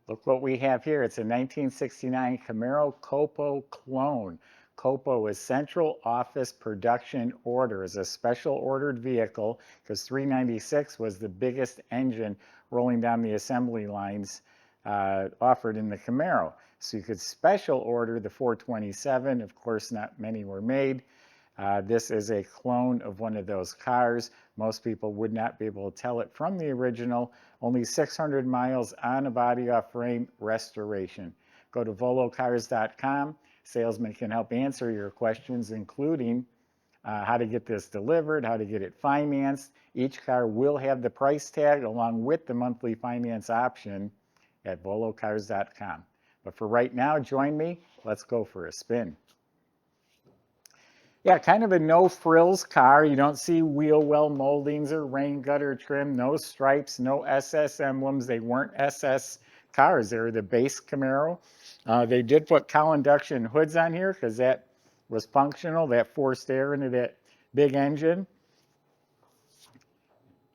Look what we have here. It's a 1969 Camaro COPO clone. COPO is Central Office Production Orders, a special ordered vehicle because 396 was the biggest engine rolling down the assembly lines offered in the Camaro. So you could special order the 427. Of course, not many were made. This is a clone of one of those cars. Most people would not be able to tell it from the original. Only 600 miles on a body off frame restoration. Go to volocars.com. Salesman can help answer your questions, including how to get this delivered, how to get it financed. Each car will have the price tag along with the monthly finance option at volocars.com. But for right now, join me. Let's go for a spin. Yeah, kind of a no-frills car. You don't see wheel well moldings or rain gutter trim, no stripes, no SS emblems. They weren't SS cars. They were the base Camaro. They did put cowl induction hoods on here because that was functional. That forced air into that big engine.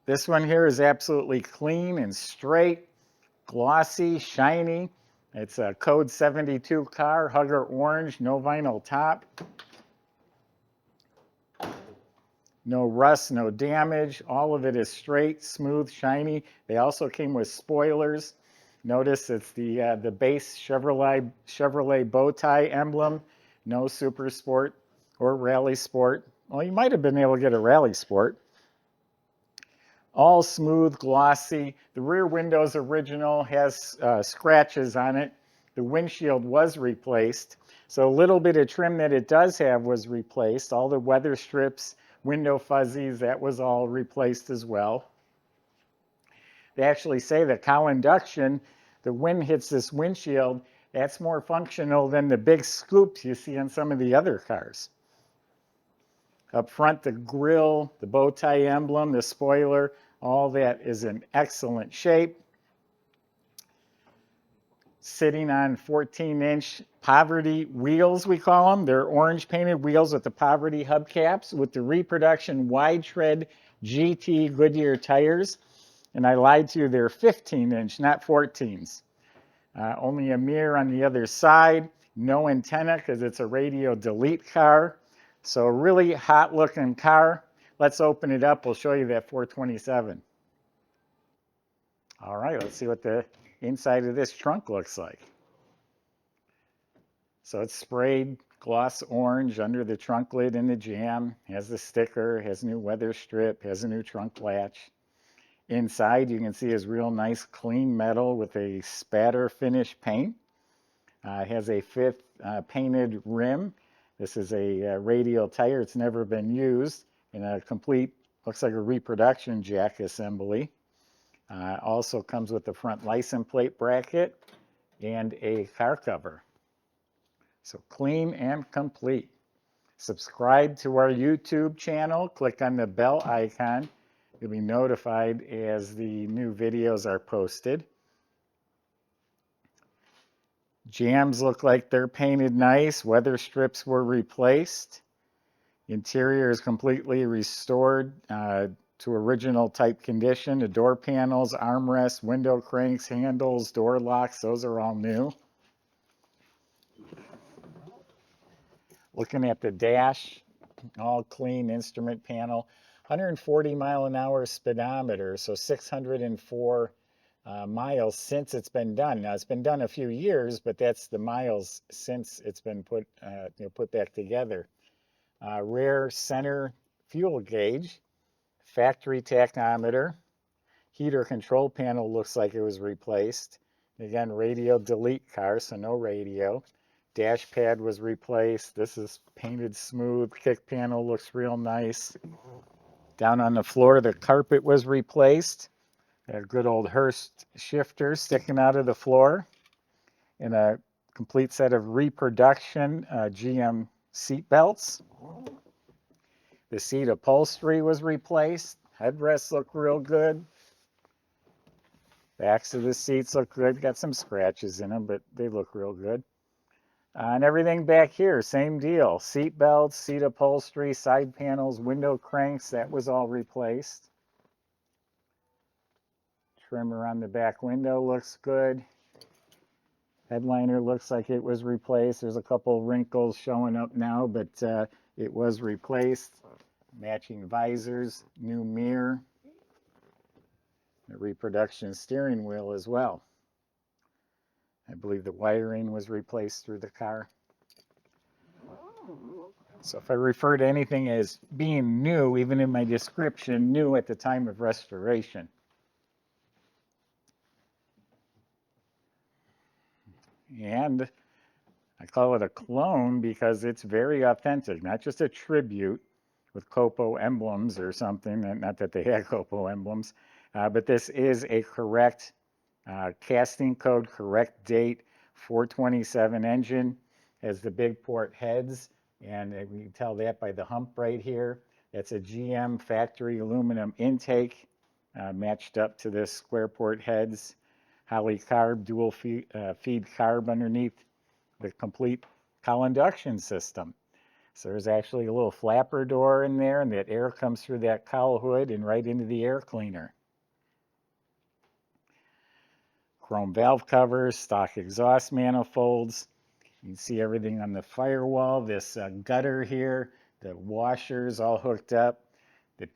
This one here is absolutely clean and straight, glossy, shiny. It's a code 72 car, Hugger orange, no vinyl top. No rust, no damage. All of it is straight, smooth, shiny. They also came with spoilers. Notice it's the base Chevrolet bow tie emblem. No Super Sport or Rally Sport. Well, you might have been able to get a Rally Sport. All smooth, glossy. The rear window's original, has scratches on it. The windshield was replaced. So a little bit of trim that it does have was replaced. All the weather strips, window fuzzies, that was all replaced as well. They actually say that cowl induction, the wind hits this windshield, that's more functional than the big scoops you see on some of the other cars. Up front, the grille, the bow tie emblem, the spoiler, all that is in excellent shape. Sitting on 14-inch poverty wheels, we call them. They're orange painted wheels with the poverty hubcaps with the reproduction Wide Tread GT Goodyear tires. And I lied to you, they're 15-inch, not 14s. Only a mirror on the other side. No antenna because it's a radio delete car. So a really hot looking car. Let's open it up. We'll show you that 427. All right, let's see what the inside of this trunk looks like. So it's sprayed gloss orange under the trunk lid in the jamb, has the sticker, has new weather strip, has a new trunk latch. Inside you can see is real nice clean metal with a spatter finish paint. It has a fifth painted rim. This is a radial tire. It's never been used, and a complete, looks like a reproduction jack assembly. Also comes with the front license plate bracket and a car cover. So clean and complete. Subscribe to our YouTube channel. Click on the bell icon. You'll be notified as the new videos are posted. Jambs look like they're painted nice. Weather strips were replaced. Interior is completely restored to original type condition. The door panels, armrests, window cranks, handles, door locks, those are all new. Looking at the dash, all clean instrument panel. 140 mile an hour speedometer, so 604 miles since it's been done. Now it's been done a few years, but that's the miles since it's been put back together. Rear center fuel gauge, factory tachometer, heater control panel looks like it was replaced. Again, radio delete car, so no radio. Dash pad was replaced. This is painted smooth. Kick panel looks real nice. Down on the floor, the carpet was replaced. A good old Hurst shifter sticking out of the floor. And a complete set of reproduction GM seat belts. The seat upholstery was replaced. Headrests look real good. Backs of the seats look good. Got some scratches in them, but they look real good. And everything back here, same deal. Seat belts, seat upholstery, side panels, window cranks, that was all replaced. Trim around the back window looks good. Headliner looks like it was replaced. There's a couple wrinkles showing up now, but it was replaced. Matching visors, new mirror, the reproduction steering wheel as well. I believe the wiring was replaced through the car. So if I refer to anything as being new, even in my description, new at the time of restoration. And I call it a clone because it's very authentic, not just a tribute with COPO emblems or something, not that they had COPO emblems, but this is a correct casting code, correct date, 427 engine, has the big port heads, and we can tell that by the hump right here. That's a GM factory aluminum intake matched up to this square port heads, Holley carb, dual feed carb underneath the complete cowl induction system. So there's actually a little flapper door in there, and that air comes through that cowl hood and right into the air cleaner. Chrome valve covers, stock exhaust manifolds. You can see everything on the firewall. This gutter here, the washers all hooked up, the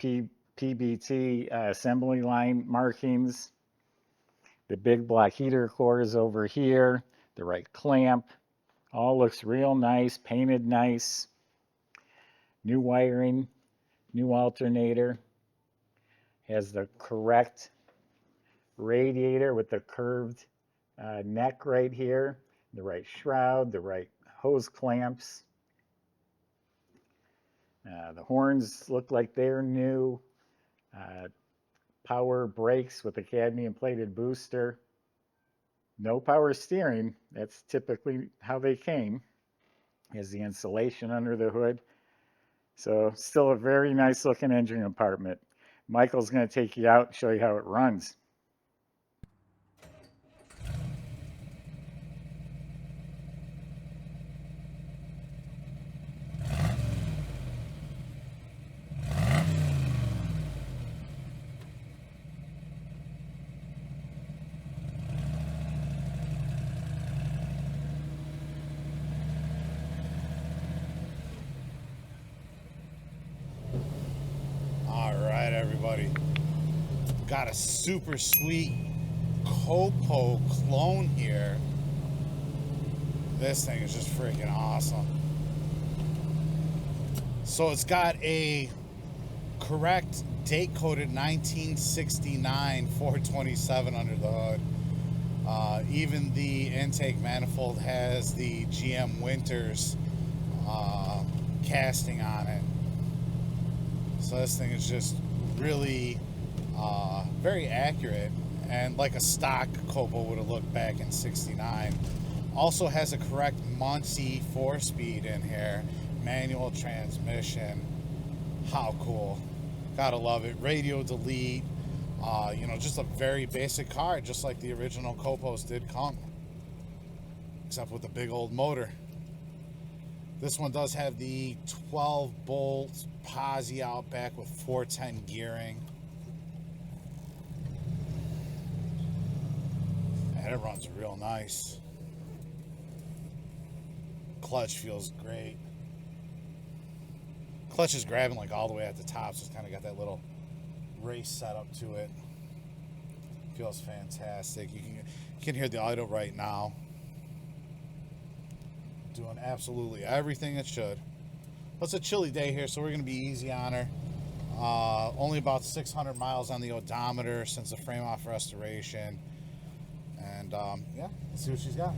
PBT assembly line markings, the big block heater cores over here, the right clamp. All looks real nice, painted nice. New wiring, new alternator. Has the correct radiator with the curved neck right here, the right shroud, the right hose clamps. The horns look like they're new. Power brakes with the cadmium plated booster. No power steering. That's typically how they came. Has the insulation under the hood. So still a very nice looking engine compartment. Michael's going to take you out and show you how it runs. Everybody, got a super sweet COPO clone here. This thing is just freaking awesome. So it's got a correct date coded 1969 427 under the hood. Even the intake manifold has the GM Winters casting on it. So this thing is just really very accurate, and like a stock COPO would have looked back in '69. Also has a correct Muncie 4-speed in here, manual transmission. How cool. Gotta love it. Radio delete. You know, just a very basic car, just like the original COPOs did come, except with the big old motor. This one does have the 12-bolt posi out back with 410 gearing. And it runs real nice. Clutch feels great. Clutch is grabbing like all the way at the top, so it's kind of got that little race setup to it. Feels fantastic. You can hear the idle right now. Doing absolutely everything it should. Well, it's a chilly day here, so we're going to be easy on her. Only about 600 miles on the odometer since the frame off restoration. And yeah, let's see what she's got.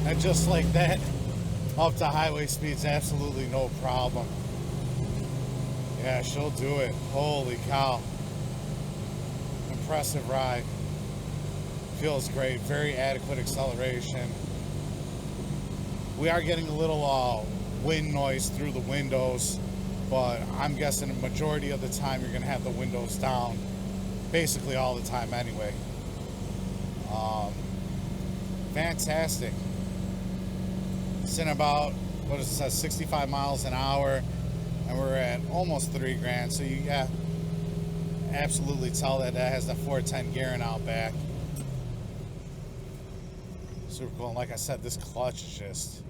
And just like that, up to highway speeds, absolutely no problem. Yeah, she'll do it. Holy cow. Impressive ride. Feels great. Very adequate acceleration. We are getting a little wind noise through the windows, but I'm guessing the majority of the time you're going to have the windows down. Basically all the time anyway. Fantastic. It's in about what does it say, 65 miles an hour, and we're at almost 3 grand. So you absolutely tell that has the 410 gearing out back. Super cool. And like I said, this clutch is just,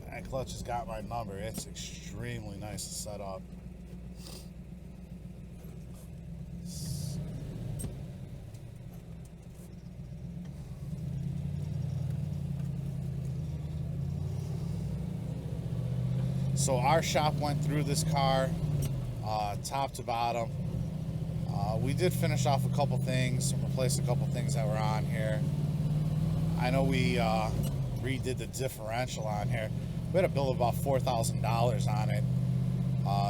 that clutch has got my number. It's extremely nice to set up. So our shop went through this car top to bottom. We did finish off a couple things and replace a couple things that were on here. I know we redid the differential on here. We had a bill of about $4,000 on it.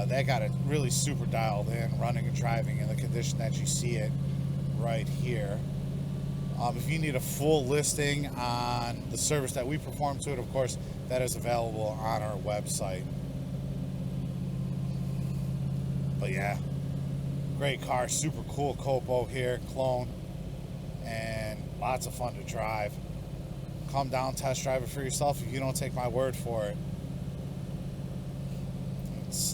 That got it really super dialed in, running and driving in the condition that you see it right here. If you need a full listing on the service that we perform to it, of course, that is available on our website. But yeah, great car, super cool COPO here, clone, and lots of fun to drive. Come down, test drive it for yourself if you don't take my word for it. It's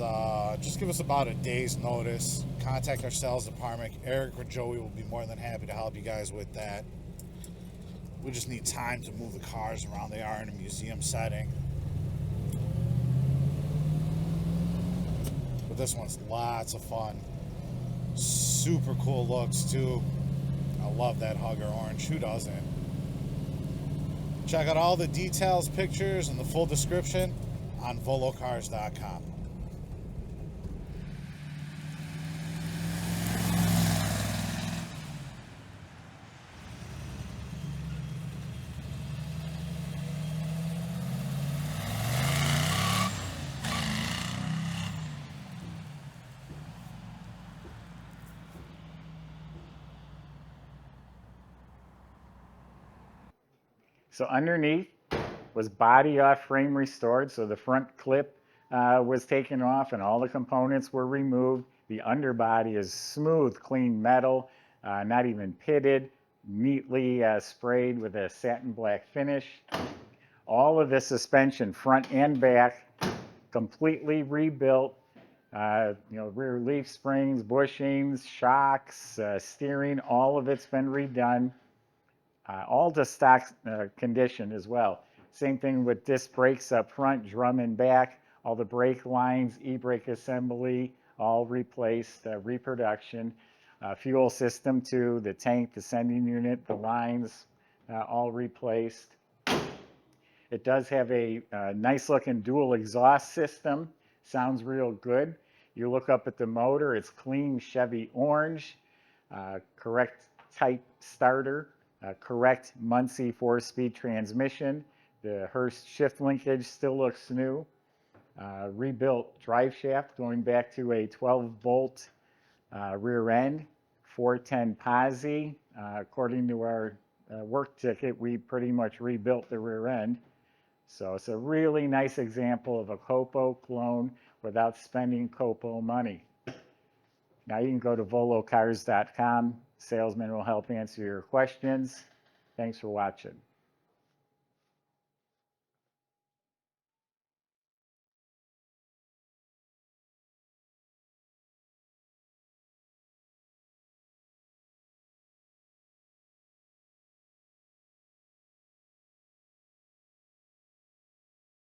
just give us about a day's notice. Contact our sales department. Eric or Joey will be more than happy to help you guys with that. We just need time to move the cars around. They are in a museum setting. But this one's lots of fun. Super cool looks too. I love that hugger orange. Who doesn't? Check out all the details, pictures, and the full description on volocars.com. So underneath was body off, frame restored. So the front clip was taken off and all the components were removed. The underbody is smooth, clean metal, not even pitted, neatly sprayed with a satin black finish. All of the suspension, front and back, completely rebuilt. Rear leaf springs, bushings, shocks, steering, all of it's been redone. All to stock condition as well. Same thing with disc brakes up front, drum and back, all the brake lines, e-brake assembly, all replaced, reproduction. Fuel system too, the tank, the sending unit, the lines, all replaced. It does have a nice looking dual exhaust system. Sounds real good. You look up at the motor, it's clean Chevy orange, correct type starter. Correct Muncie 4-speed transmission. The Hurst shift linkage still looks new. Rebuilt drive shaft going back to a 12-bolt rear end, 410 posi. According to our work ticket, we pretty much rebuilt the rear end. So it's a really nice example of a COPO clone without spending COPO money. Now you can go to volocars.com. Salesman will help answer your questions. Thanks for watching.